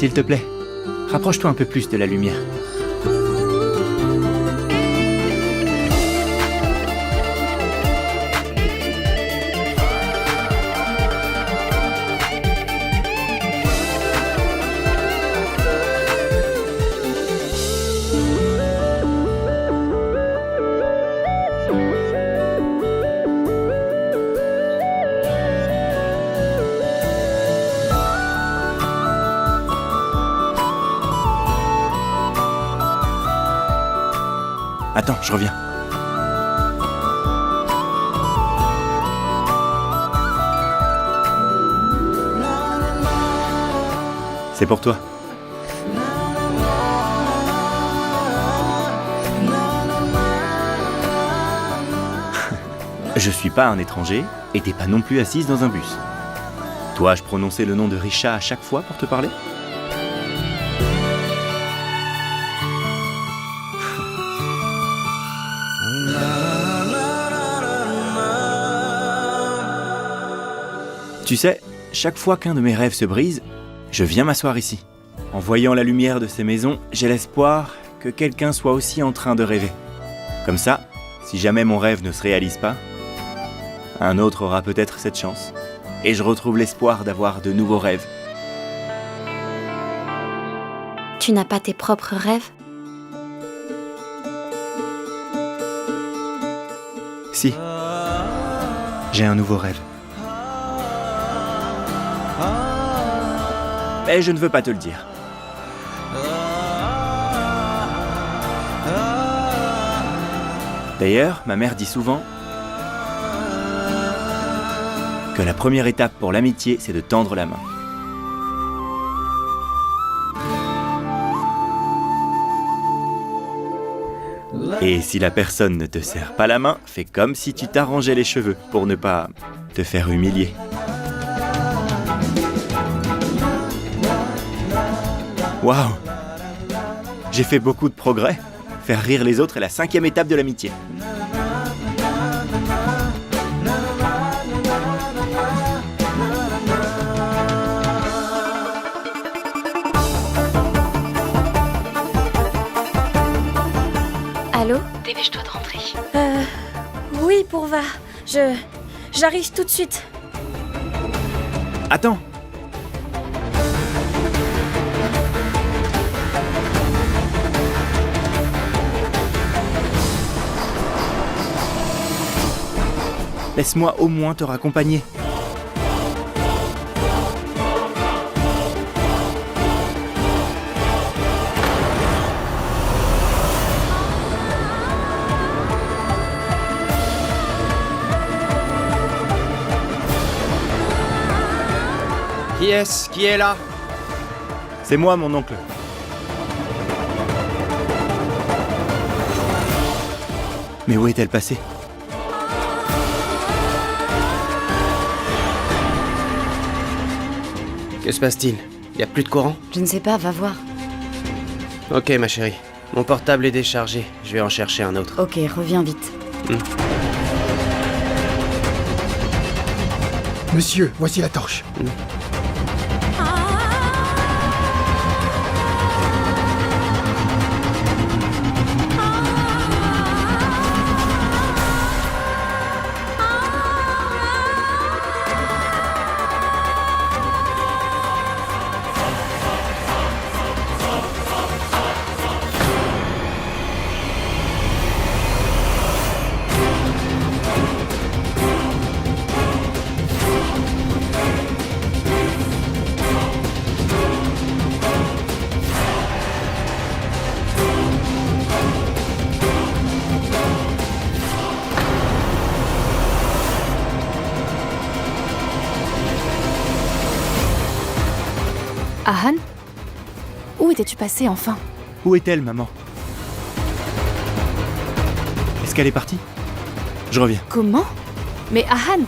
S'il te plaît, rapproche-toi un peu plus de la lumière. Attends, je reviens. C'est pour toi. Je suis pas un étranger et t'es pas non plus assise dans un bus. Dois-je prononcer le nom de Risha à chaque fois pour te parler ? Tu sais, chaque fois qu'un de mes rêves se brise, je viens m'asseoir ici. En voyant la lumière de ces maisons, j'ai l'espoir que quelqu'un soit aussi en train de rêver. Comme ça, si jamais mon rêve ne se réalise pas, un autre aura peut-être cette chance. Et je retrouve l'espoir d'avoir de nouveaux rêves. Tu n'as pas tes propres rêves ? Si. J'ai un nouveau rêve. Mais je ne veux pas te le dire. D'ailleurs, ma mère dit souvent que la première étape pour l'amitié, c'est de tendre la main. Et si la personne ne te serre pas la main, fais comme si tu t'arrangeais les cheveux pour ne pas te faire humilier. Waouh! J'ai fait beaucoup de progrès. Faire rire les autres est la 5e étape de l'amitié. Allô ? Dépêche-toi de rentrer. Oui, Pourva. J'arrive tout de suite. Attends! Laisse-moi au moins te raccompagner. Qui est-ce ? Qui est là ? C'est moi, mon oncle. Mais où est-elle passée ? Que se passe-t-il ? Y a plus de courant ? Je ne sais pas, va voir. Ok, ma chérie. Mon portable est déchargé. Je vais en chercher un autre. Ok, reviens vite. Monsieur, voici la torche. Ahan ? Où étais-tu passé enfin ? Où est-elle, maman ? Est-ce qu'elle est partie ? Je reviens. Comment ? Mais Ahan ?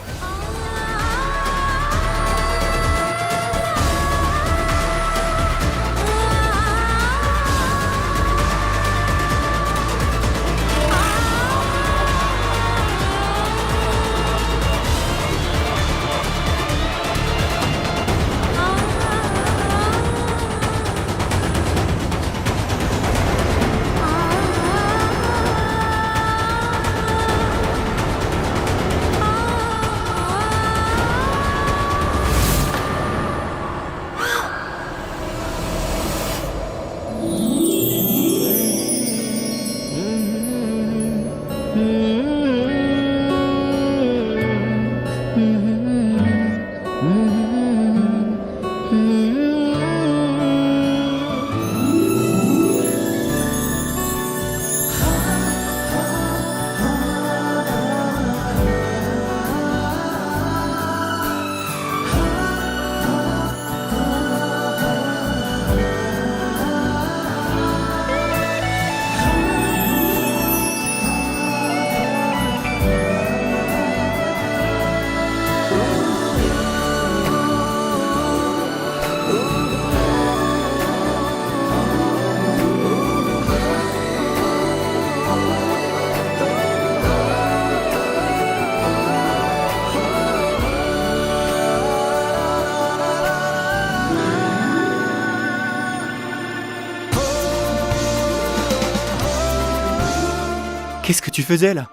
Qu'est-ce que tu faisais là?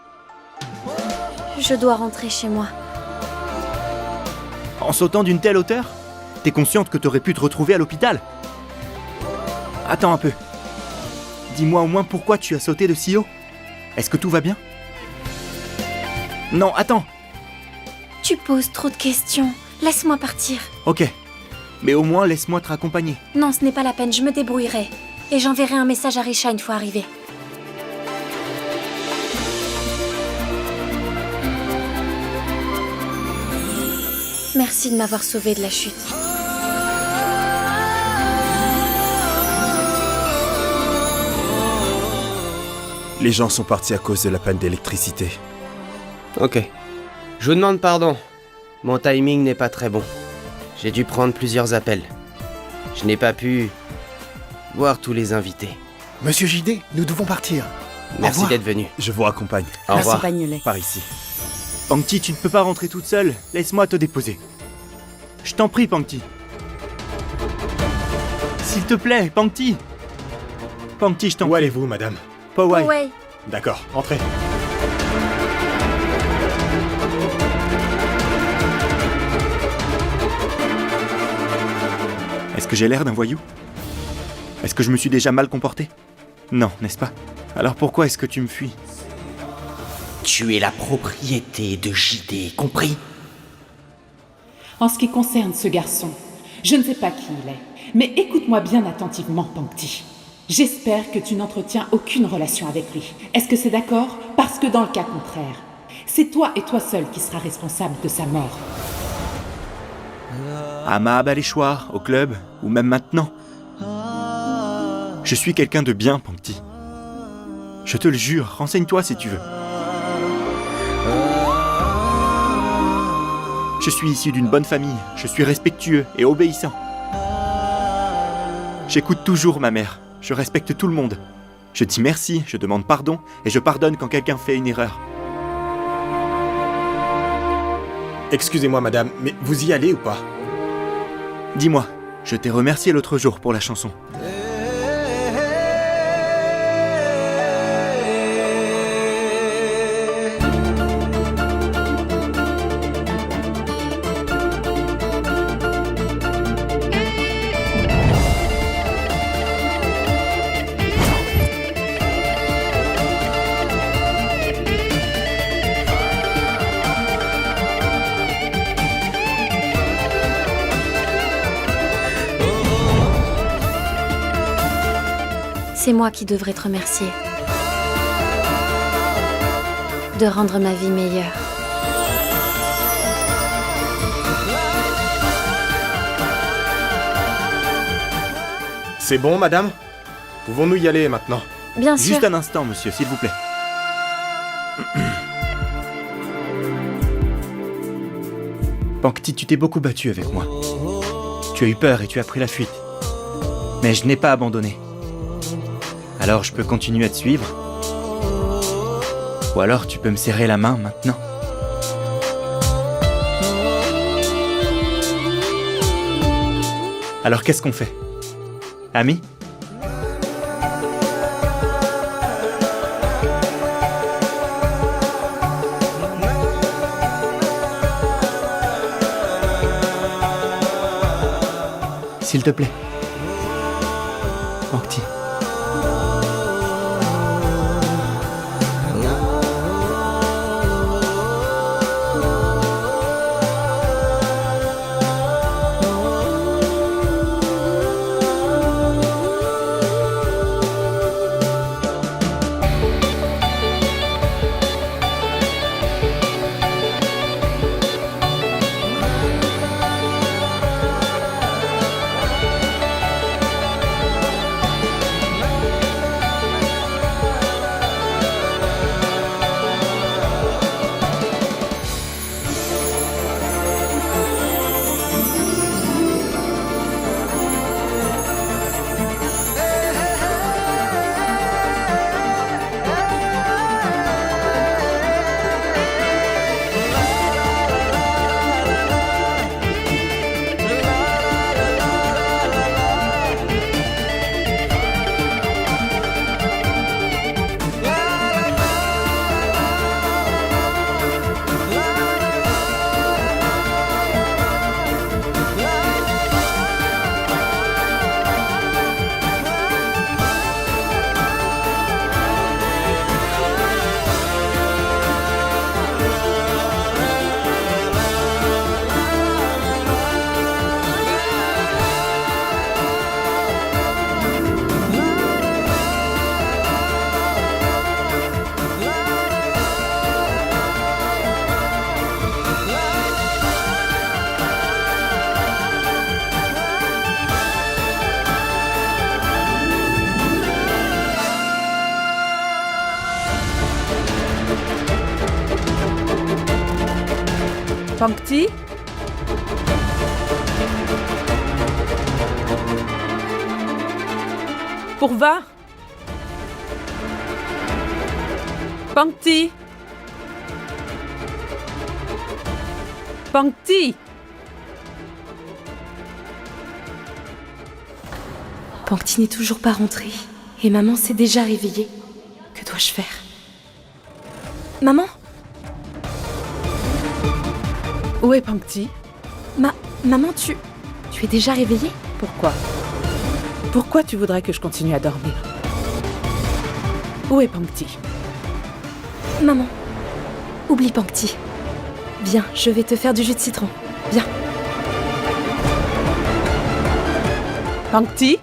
Je dois rentrer chez moi. En sautant d'une telle hauteur? T'es consciente que t'aurais pu te retrouver à l'hôpital? Attends un peu. Dis-moi au moins pourquoi tu as sauté de si haut. Est-ce que tout va bien? Non, attends. Tu poses trop de questions. Laisse-moi partir. Ok. Mais au moins laisse-moi te raccompagner. Non, ce n'est pas la peine, je me débrouillerai. Et j'enverrai un message à Risha une fois arrivé. Merci de m'avoir sauvée de la chute. Les gens sont partis à cause de la panne d'électricité. Ok. Je vous demande pardon. Mon timing n'est pas très bon. J'ai dû prendre plusieurs appels. Je n'ai pas pu voir tous les invités. Monsieur JD, nous devons partir. Merci revoir. d'être venu. Je vous raccompagne. Au revoir. Par ici. Pangti, tu ne peux pas rentrer toute seule. Laisse-moi te déposer. Je t'en prie, Pangti. S'il te plaît, Pangti. Pangti, je t'en Où prie. allez-vous, madame? Powai. Ouais. D'accord, entrez. Est-ce que j'ai l'air d'un voyou? Est-ce que je me suis déjà mal comporté? Non, n'est-ce pas? Alors pourquoi est-ce que tu me fuis? Tu es la propriété de JD, compris? En ce qui concerne ce garçon, je ne sais pas qui il est, mais écoute-moi bien attentivement, Pangti. J'espère que tu n'entretiens aucune relation avec lui. Est-ce que c'est d'accord? Parce que dans le cas contraire, c'est toi et toi seul qui seras responsable de sa mort. À Mahabaleshwar, au club, ou même maintenant. Je suis quelqu'un de bien, Pangti. Je te le jure, renseigne-toi si tu veux. Je suis issu d'une bonne famille, je suis respectueux et obéissant. J'écoute toujours ma mère, je respecte tout le monde. Je dis merci, je demande pardon et je pardonne quand quelqu'un fait une erreur. Excusez-moi, madame, mais vous y allez ou pas? Dis-moi, je t'ai remercié l'autre jour pour la chanson. C'est moi qui devrais te remercier. De rendre ma vie meilleure. C'est bon, madame? Pouvons-nous y aller maintenant? Bien sûr. Juste un instant, monsieur, s'il vous plaît. Pangti, tu t'es beaucoup battu avec moi. Tu as eu peur et tu as pris la fuite. Mais je n'ai pas abandonné. Alors je peux continuer à te suivre. Ou alors tu peux me serrer la main maintenant. Alors qu'est-ce qu'on fait? Amis? S'il te plaît. Pangti. Pankti? Pourva? Pankti? Pankti? Pankti n'est toujours pas rentrée. Et maman s'est déjà réveillée. Que dois-je faire? Maman? Où est Pankti? Maman, tu es déjà réveillée? Pourquoi? Pourquoi tu voudrais que je continue à dormir? Où est Pankti? Maman, oublie Pankti. Viens, je vais te faire du jus de citron. Viens. Pankti?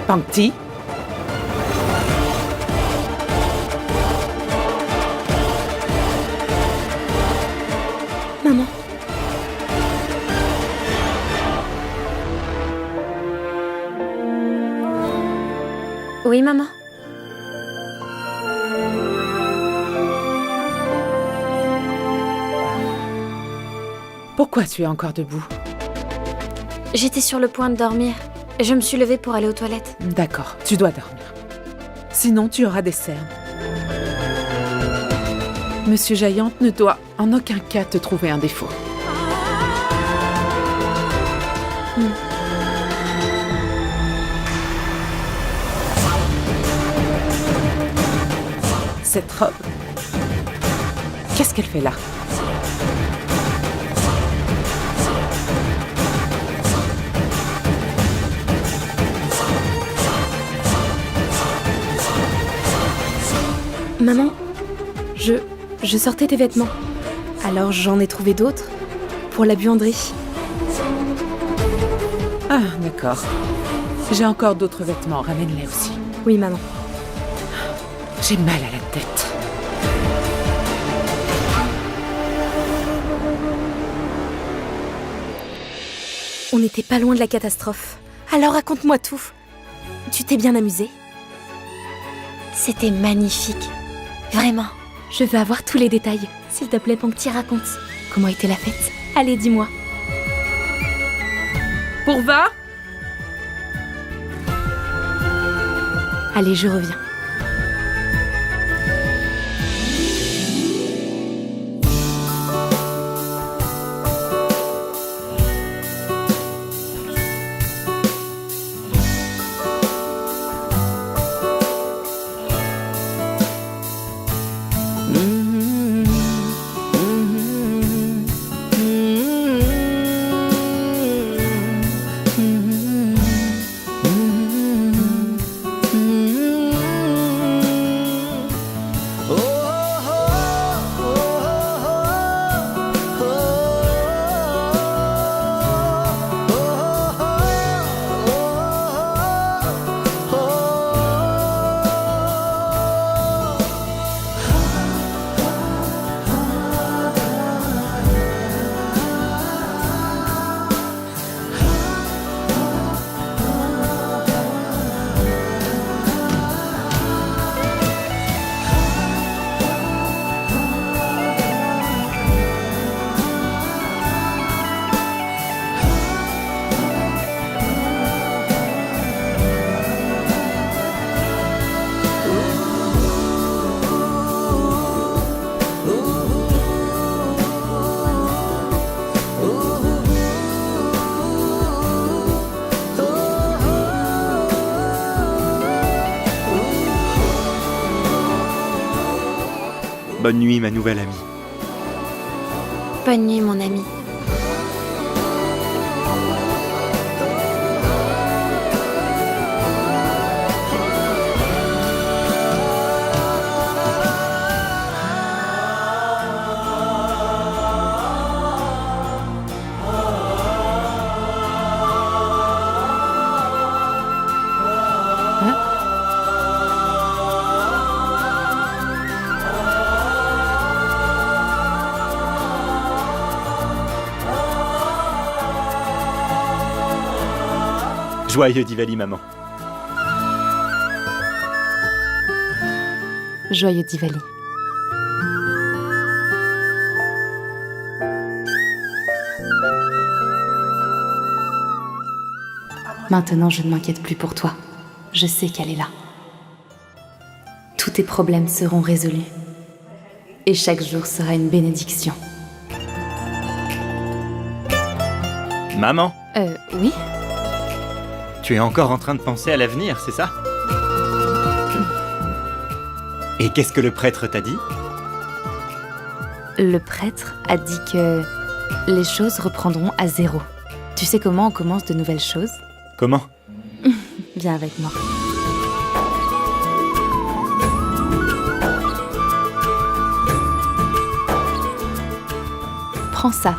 Pankti? Maman. Oui, maman. Pourquoi tu es encore debout? J'étais sur le point de dormir. Je me suis levée pour aller aux toilettes. D'accord, tu dois dormir. Sinon, tu auras des cernes. Monsieur Jaillante ne doit en aucun cas te trouver un défaut. Cette robe, qu'est-ce qu'elle fait là? Maman, je sortais tes vêtements. Alors j'en ai trouvé d'autres pour la buanderie. Ah, d'accord. J'ai encore d'autres vêtements, ramène-les aussi. Oui, maman. J'ai mal à la tête. On n'était pas loin de la catastrophe. Alors raconte-moi tout. Tu t'es bien amusée? C'était magnifique. Vraiment. Je veux avoir tous les détails. S'il te plaît, Pankti, raconte. Comment était la fête? Allez, dis-moi. Pourva? Allez, je reviens. Bonne nuit, ma nouvelle amie. Bonne nuit, mon ami. Joyeux Diwali, maman. Joyeux Diwali. Maintenant, je ne m'inquiète plus pour toi. Je sais qu'elle est là. Tous tes problèmes seront résolus. Et chaque jour sera une bénédiction. Maman, Oui? tu es encore en train de penser à l'avenir, c'est ça? Et qu'est-ce que le prêtre t'a dit? Le prêtre a dit que les choses reprendront à zéro. Tu sais comment on commence de nouvelles choses? Comment? Viens avec moi. Prends ça.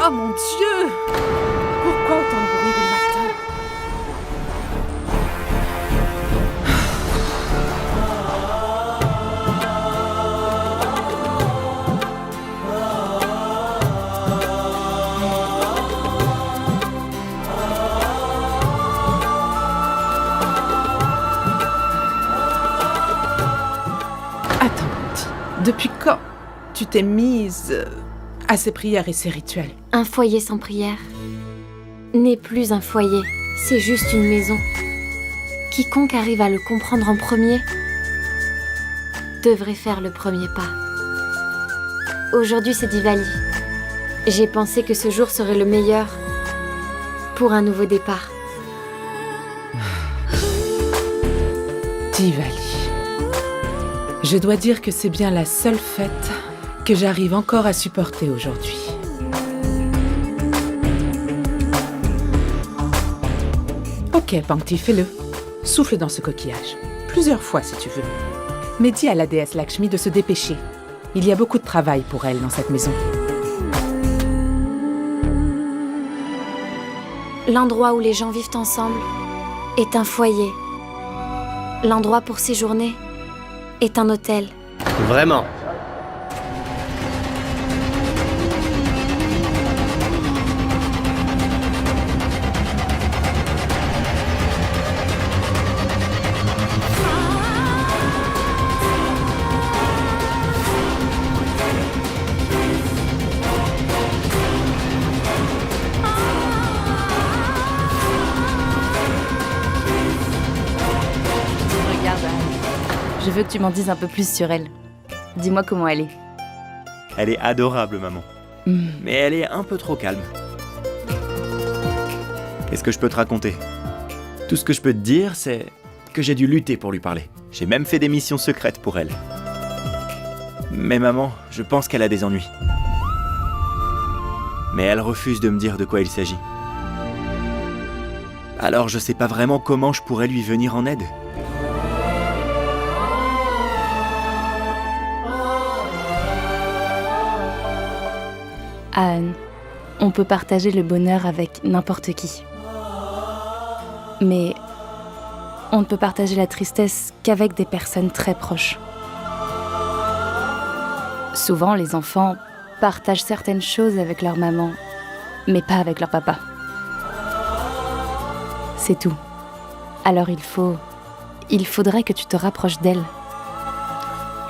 Oh mon Dieu! Pourquoi autant de bruit le matin? Attends, Monty. Depuis quand tu t'es mise à ces prières et ces rituels? Un foyer sans prière n'est plus un foyer, c'est juste une maison. Quiconque arrive à le comprendre en premier devrait faire le premier pas. Aujourd'hui, c'est Diwali. J'ai pensé que ce jour serait le meilleur pour un nouveau départ. Diwali. Je dois dire que c'est bien la seule fête que j'arrive encore à supporter aujourd'hui. Ok, Pankti, fais-le. Souffle dans ce coquillage. Plusieurs fois si tu veux. Mais dis à la déesse Lakshmi de se dépêcher. Il y a beaucoup de travail pour elle dans cette maison. L'endroit où les gens vivent ensemble est un foyer. L'endroit pour séjourner est un hôtel. Vraiment. Regarde, je veux que tu m'en dises un peu plus sur elle. Dis-moi comment elle est. Elle est adorable, maman. Mais elle est un peu trop calme. Qu'est-ce que je peux te raconter? Tout ce que je peux te dire, c'est que j'ai dû lutter pour lui parler. J'ai même fait des missions secrètes pour elle. Mais maman, je pense qu'elle a des ennuis. Mais elle refuse de me dire de quoi il s'agit. Alors je sais pas vraiment comment je pourrais lui venir en aide. Anne, on peut partager le bonheur avec n'importe qui. Mais on ne peut partager la tristesse qu'avec des personnes très proches. Souvent, les enfants partagent certaines choses avec leur maman, mais pas avec leur papa. C'est tout. Alors il faudrait que tu te rapproches d'elle.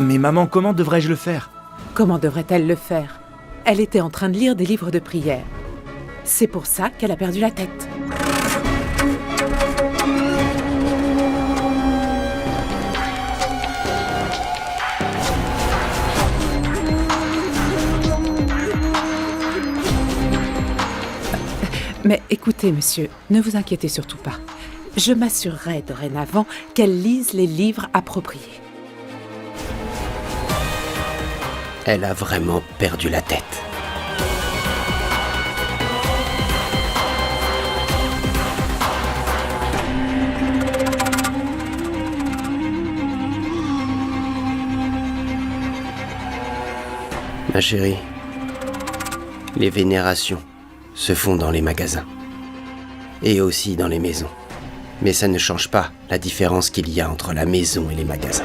Mais maman, comment devrais-je le faire? Comment devrait-elle le faire? Elle était en train de lire des livres de prière. C'est pour ça qu'elle a perdu la tête. Mais écoutez, monsieur, ne vous inquiétez surtout pas. Je m'assurerai dorénavant qu'elle lise les livres appropriés. Elle a vraiment perdu la tête. Ma chérie, les vénérations se font dans les magasins. Et aussi dans les maisons. Mais ça ne change pas la différence qu'il y a entre la maison et les magasins.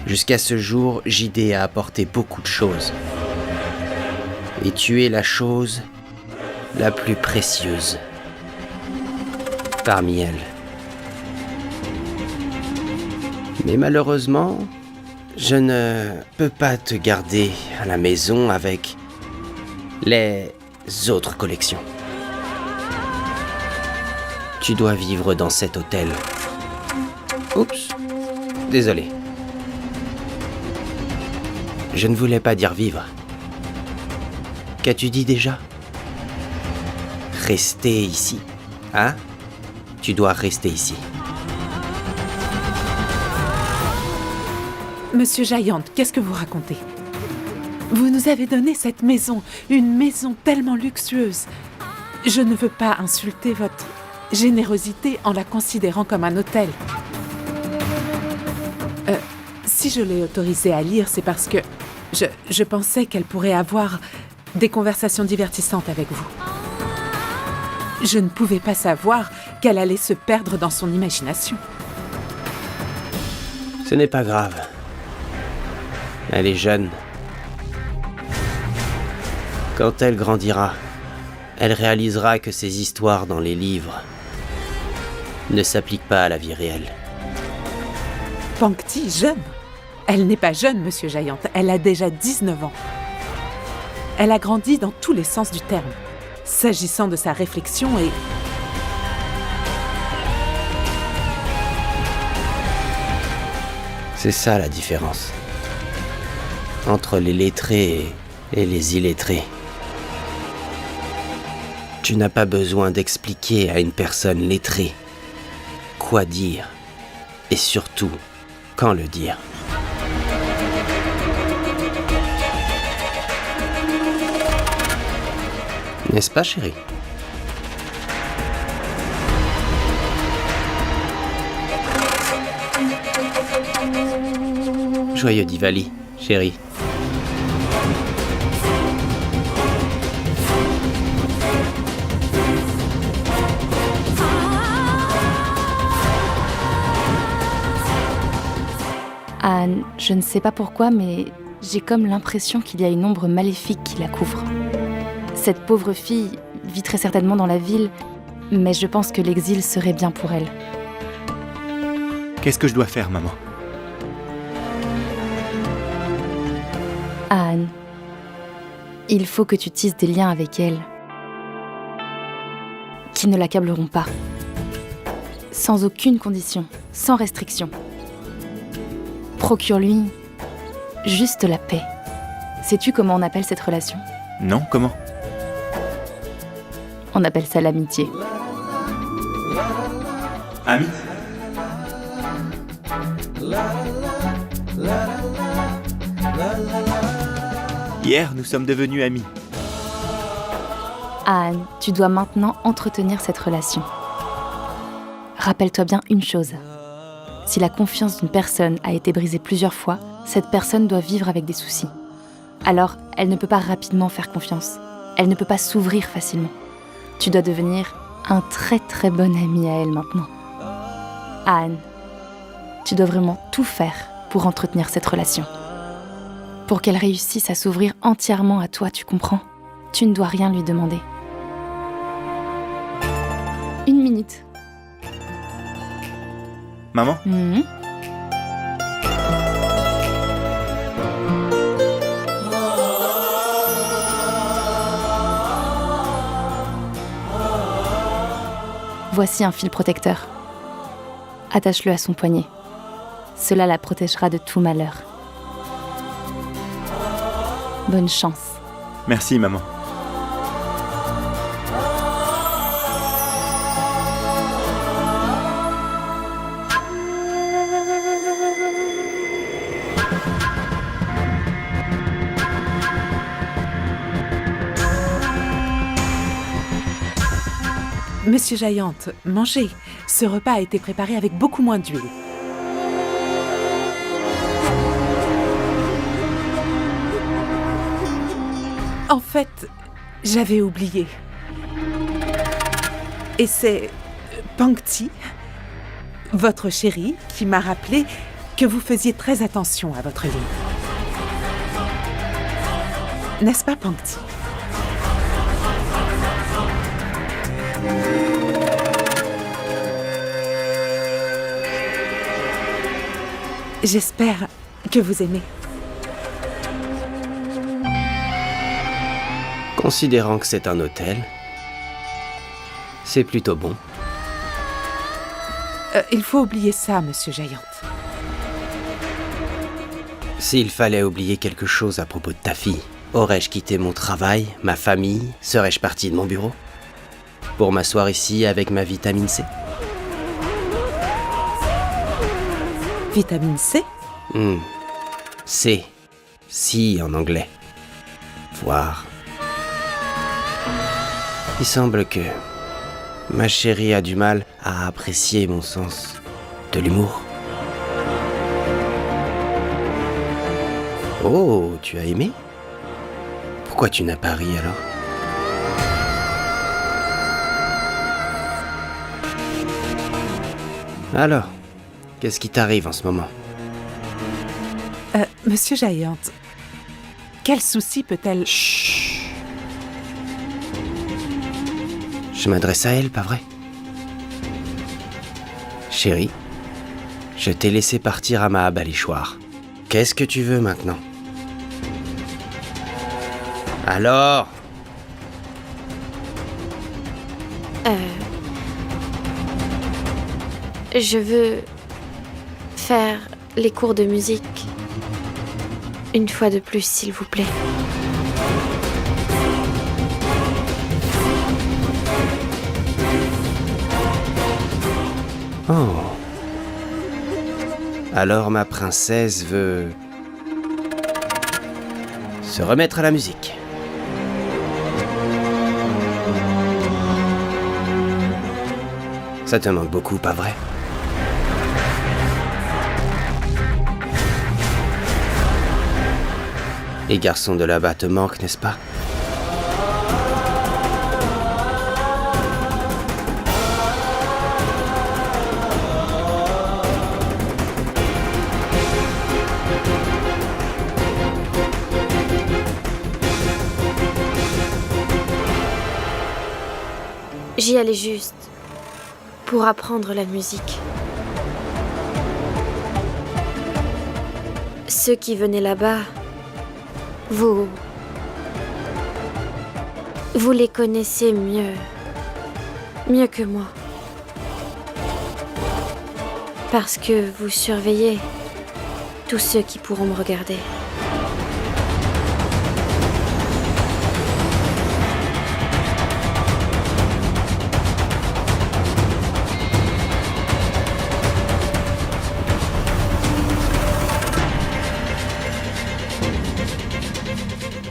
Jusqu'à ce jour, JD a apporté beaucoup de choses. Et tu es la chose la plus précieuse parmi elles. Mais malheureusement, je ne peux pas te garder à la maison avec les autres collections. Tu dois vivre dans cet hôtel. Oups, désolé. Je ne voulais pas dire vivre. Qu'as-tu dit déjà? Rester ici, hein? Tu dois rester ici. Monsieur Giant, qu'est-ce que vous racontez? Vous nous avez donné cette maison, une maison tellement luxueuse. Je ne veux pas insulter votre générosité en la considérant comme un hôtel. Si je l'ai autorisée à lire, c'est parce que je pensais qu'elle pourrait avoir des conversations divertissantes avec vous. Je ne pouvais pas savoir qu'elle allait se perdre dans son imagination. Ce n'est pas grave. Elle est jeune. Quand elle grandira, elle réalisera que ces histoires dans les livres ne s'appliquent pas à la vie réelle. Pankti, jeune? Elle n'est pas jeune, Monsieur Giant. Elle a déjà 19 ans. Elle a grandi dans tous les sens du terme, s'agissant de sa réflexion et... C'est ça la différence entre les lettrés et les illettrés. Tu n'as pas besoin d'expliquer à une personne lettrée quoi dire et surtout quand le dire. N'est-ce pas, chérie? Joyeux Diwali, chérie. Anne, je ne sais pas pourquoi, mais j'ai comme l'impression qu'il y a une ombre maléfique qui la couvre. Cette pauvre fille vit très certainement dans la ville, mais je pense que l'exil serait bien pour elle. Qu'est-ce que je dois faire, maman? Anne, il faut que tu tisses des liens avec elle, qui ne l'accableront pas, sans aucune condition, sans restriction. Procure-lui juste la paix. Sais-tu comment on appelle cette relation? Non, comment? On appelle ça l'amitié. Ami? Hier, nous sommes devenus amis. Anne, tu dois maintenant entretenir cette relation. Rappelle-toi bien une chose. Si la confiance d'une personne a été brisée plusieurs fois, cette personne doit vivre avec des soucis. Alors, elle ne peut pas rapidement faire confiance. Elle ne peut pas s'ouvrir facilement. Tu dois devenir un très très bon ami à elle maintenant. Anne, tu dois vraiment tout faire pour entretenir cette relation. Pour qu'elle réussisse à s'ouvrir entièrement à toi, tu comprends? Tu ne dois rien lui demander. 1 minute. Maman? Voici un fil protecteur. Attache-le à son poignet. Cela la protégera de tout malheur. Bonne chance. Merci, maman. Monsieur Giant, mangez. Ce repas a été préparé avec beaucoup moins d'huile. En fait, j'avais oublié. Et c'est Pankti, votre chérie, qui m'a rappelé que vous faisiez très attention à votre livre. N'est-ce pas, Pankti? J'espère que vous aimez. Considérant que c'est un hôtel, c'est plutôt bon. Il faut oublier ça, Monsieur Giant. S'il fallait oublier quelque chose à propos de ta fille, aurais-je quitté mon travail, ma famille, serais-je parti de mon bureau pour m'asseoir ici avec ma vitamine C? Vitamine C? C. Si en anglais. Voir. Il semble que ma chérie a du mal à apprécier mon sens de l'humour. Oh, tu as aimé? Pourquoi tu n'as pas ri alors? Alors, qu'est-ce qui t'arrive en ce moment? Monsieur Giant, quel souci peut-elle... Chut. Je m'adresse à elle, pas vrai? Chérie, je t'ai laissé partir à ma baléchoire. Qu'est-ce que tu veux maintenant? Alors? Je veux faire les cours de musique. Une fois de plus, s'il vous plaît. Oh. Alors ma princesse veut se remettre à la musique. Ça te manque beaucoup, pas vrai? Les garçons de là-bas te manquent, n'est-ce pas? J'y allais juste pour apprendre la musique. Ceux qui venaient là-bas, vous les connaissez mieux que moi. Parce que vous surveillez tous ceux qui pourront me regarder.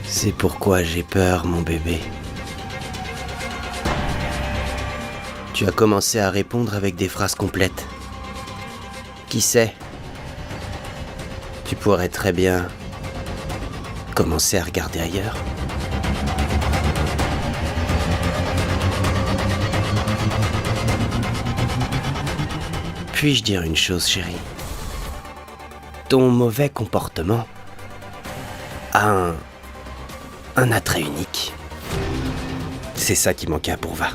C'est pourquoi j'ai peur, mon bébé. Tu as commencé à répondre avec des phrases complètes. Qui sait? Tu pourrais très bien commencer à regarder ailleurs. Puis-je dire une chose, chérie? Ton mauvais comportement a un attrait unique. C'est ça qui manquait à Pourva.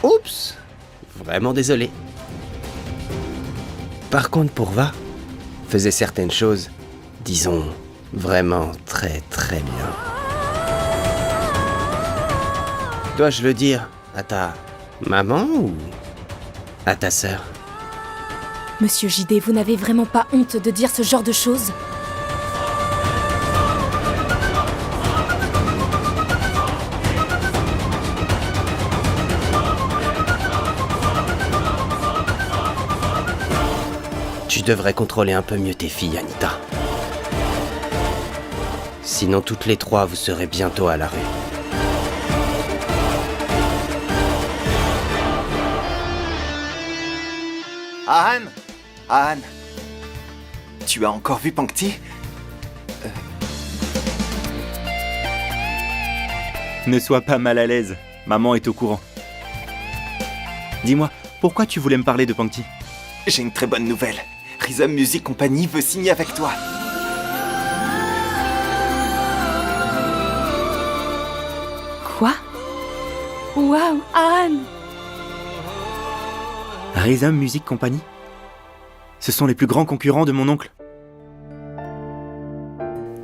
Oups! Vraiment désolé. Par contre, Pourva faisait certaines choses, disons, vraiment très très bien. Dois-je le dire à ta maman ou à ta sœur? Monsieur JD, vous n'avez vraiment pas honte de dire ce genre de choses? Tu devrais contrôler un peu mieux tes filles, Anita. Sinon, toutes les trois, vous serez bientôt à la rue. Ahan! Ahan! Tu as encore vu Pankti? Ne sois pas mal à l'aise, maman est au courant. Dis-moi, pourquoi tu voulais me parler de Pangti? J'ai une très bonne nouvelle. Rhythm Music Company veut signer avec toi. Quoi? Waouh, Anne! Rhythm Music Company? Ce sont les plus grands concurrents de mon oncle.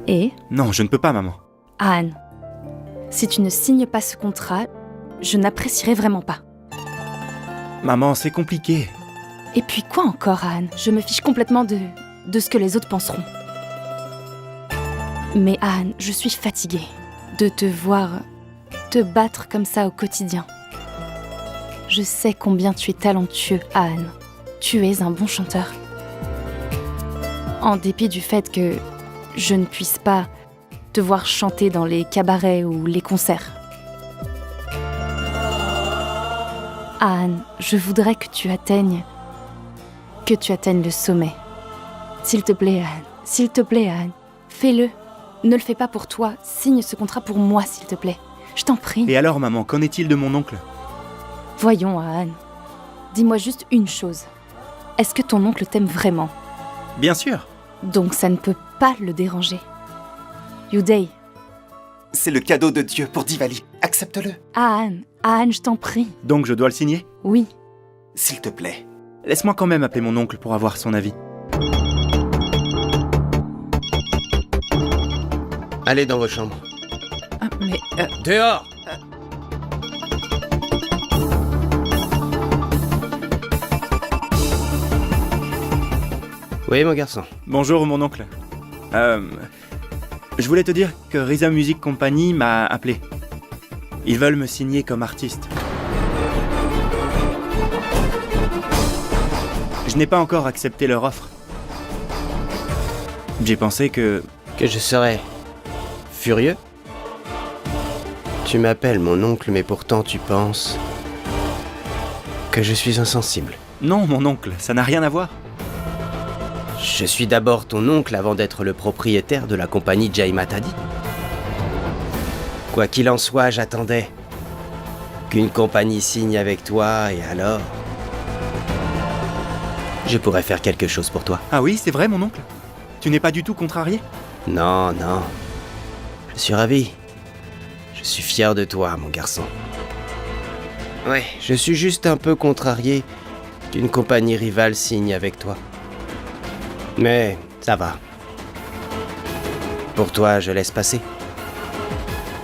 Et Non, je ne peux pas, maman. Anne, si tu ne signes pas ce contrat, je n'apprécierai vraiment pas. Maman, c'est compliqué. Et puis quoi encore, Anne? Je me fiche complètement de ce que les autres penseront. Mais Anne, je suis fatiguée de te voir te battre comme ça au quotidien. Je sais combien tu es talentueux, Anne. Tu es un bon chanteur. En dépit du fait que je ne puisse pas te voir chanter dans les cabarets ou les concerts. Anne, je voudrais que tu atteignes le sommet. S'il te plaît, Anne. S'il te plaît, Anne. Fais-le. Ne le fais pas pour toi. Signe ce contrat pour moi, s'il te plaît. Je t'en prie. Et alors, maman, qu'en est-il de mon oncle? Voyons, Anne. Dis-moi juste une chose. Est-ce que ton oncle t'aime vraiment? Bien sûr. Donc ça ne peut pas le déranger. Uday. C'est le cadeau de Dieu pour Diwali. Accepte-le, Anne, je t'en prie. Donc je dois le signer? Oui. s'il te plaît. Laisse-moi quand même appeler mon oncle pour avoir son avis. Allez dans vos chambres. Ah, mais... Dehors! Oui, mon garçon. Bonjour, mon oncle. Je voulais te dire que Rhythm Music Company m'a appelé. Ils veulent me signer comme artiste. Je n'ai pas encore accepté leur offre. J'ai pensé que je serais furieux? Tu m'appelles mon oncle, mais pourtant tu penses que je suis insensible. non, mon oncle, ça n'a rien à voir. Je suis d'abord ton oncle avant d'être le propriétaire de la compagnie Jai Matadi. Quoi qu'il en soit, j'attendais qu'une compagnie signe avec toi et alors... je pourrais faire quelque chose pour toi. Ah oui, c'est vrai, mon oncle? Tu n'es pas du tout contrarié? Non, non. Je suis ravi. Je suis fier de toi, mon garçon. Ouais, je suis juste un peu contrarié qu'une compagnie rivale signe avec toi. Mais ça va. Pour toi, je laisse passer.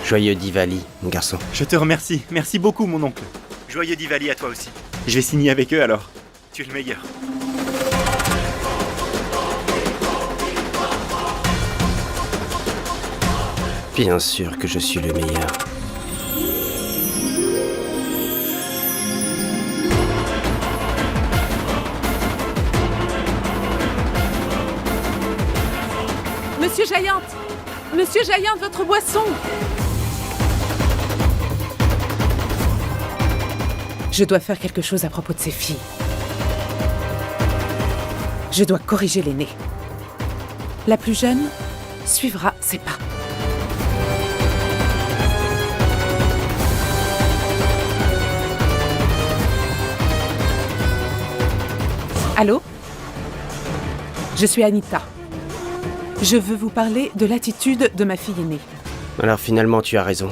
Joyeux Diwali, mon garçon. Je te remercie. Merci beaucoup, mon oncle. Joyeux Diwali à toi aussi. Je vais signer avec eux alors. Tu es le meilleur. Bien sûr que je suis le meilleur. Monsieur Giant! Monsieur Giant, votre boisson! Je dois faire quelque chose à propos de ces filles. Je dois corriger l'aînée. La plus jeune suivra ses pas. Allô? Je suis Anita. Je veux vous parler de l'attitude de ma fille aînée. Alors finalement, tu as raison.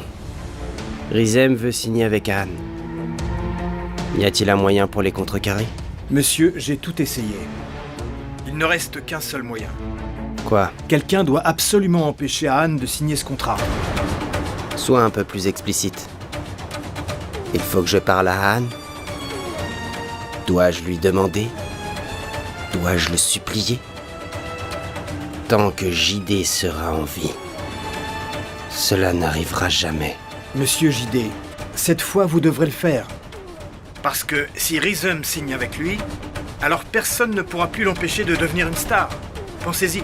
Rizem veut signer avec Anne. Y a-t-il un moyen pour les contrecarrer? Monsieur, j'ai tout essayé. Il ne reste qu'un seul moyen. Quoi? Quelqu'un doit absolument empêcher Anne de signer ce contrat. Sois un peu plus explicite. Il faut que je parle à Anne? Dois-je lui demander? Dois-je le supplier? Tant que JD sera en vie, cela n'arrivera jamais. Monsieur JD, cette fois vous devrez le faire. Parce que si Rhythm signe avec lui, alors personne ne pourra plus l'empêcher de devenir une star. Pensez-y.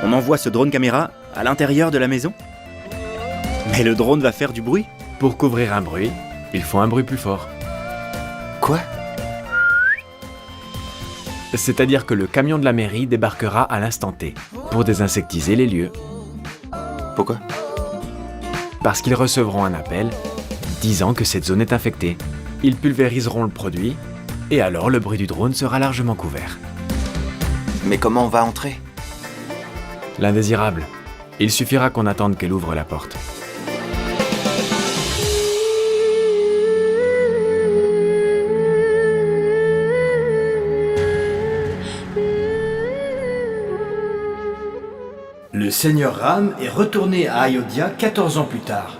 On envoie ce drone caméra à l'intérieur de la maison? Mais le drone va faire du bruit? Pour couvrir un bruit, il faut un bruit plus fort. Quoi? C'est-à-dire que le camion de la mairie débarquera à l'instant T pour désinsectiser les lieux. Pourquoi? Parce qu'ils recevront un appel disant que cette zone est infectée. Ils pulvériseront le produit et alors le bruit du drone sera largement couvert. Mais comment on va entrer? L'indésirable. Il suffira qu'on attende qu'elle ouvre la porte. Le seigneur Ram est retourné à Ayodhya 14 ans plus tard.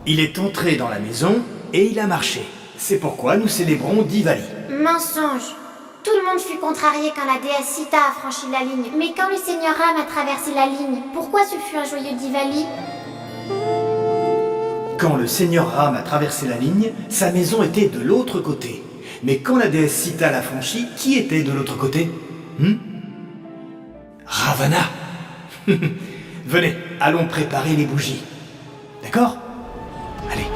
Il est entré dans la maison et il a marché. C'est pourquoi nous célébrons Diwali. Mensonge. Tout le monde fut contrarié quand la déesse Sita a franchi la ligne. Mais quand le seigneur Ram a traversé la ligne, pourquoi ce fut un joyeux Diwali? Quand le seigneur Ram a traversé la ligne, sa maison était de l'autre côté. Mais quand la déesse Sita l'a franchie, qui était de l'autre côté? Ravana. Venez, allons préparer les bougies. D'accord? Allez.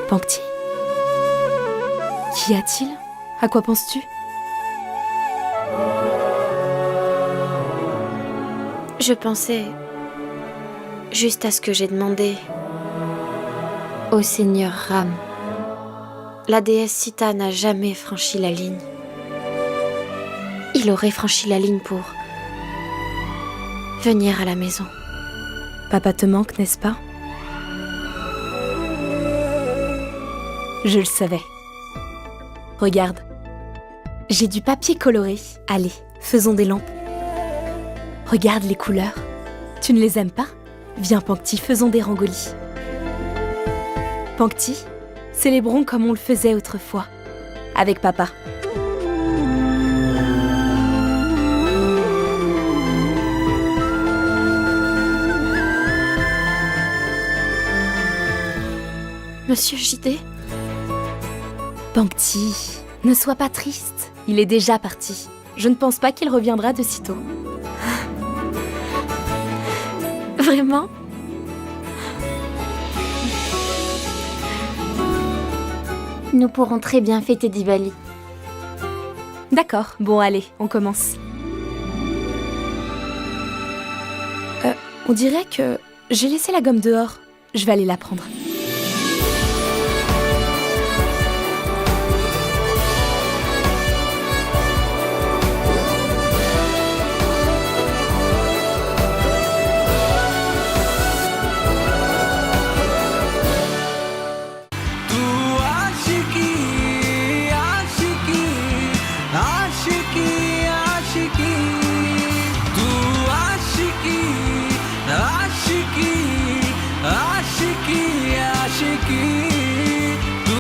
Pankti? Qu'y a-t-il? À quoi penses-tu? Je pensais juste à ce que j'ai demandé au seigneur Ram. La déesse Sita n'a jamais franchi la ligne. Il aurait franchi la ligne pour venir à la maison. Papa te manque, n'est-ce pas? Je le savais. Regarde. J'ai du papier coloré. Allez, faisons des lampes. Regarde les couleurs. Tu ne les aimes pas? Viens, Pankti, faisons des rangolis. Pankti, célébrons comme on le faisait autrefois. Avec papa. Monsieur Jidé? Pankti, ne sois pas triste. Il est déjà parti. Je ne pense pas qu'il reviendra de sitôt. Vraiment? Nous pourrons très bien fêter Diwali. D'accord, bon allez, on commence. On dirait que j'ai laissé la gomme dehors. Je vais aller la prendre. Aashiqui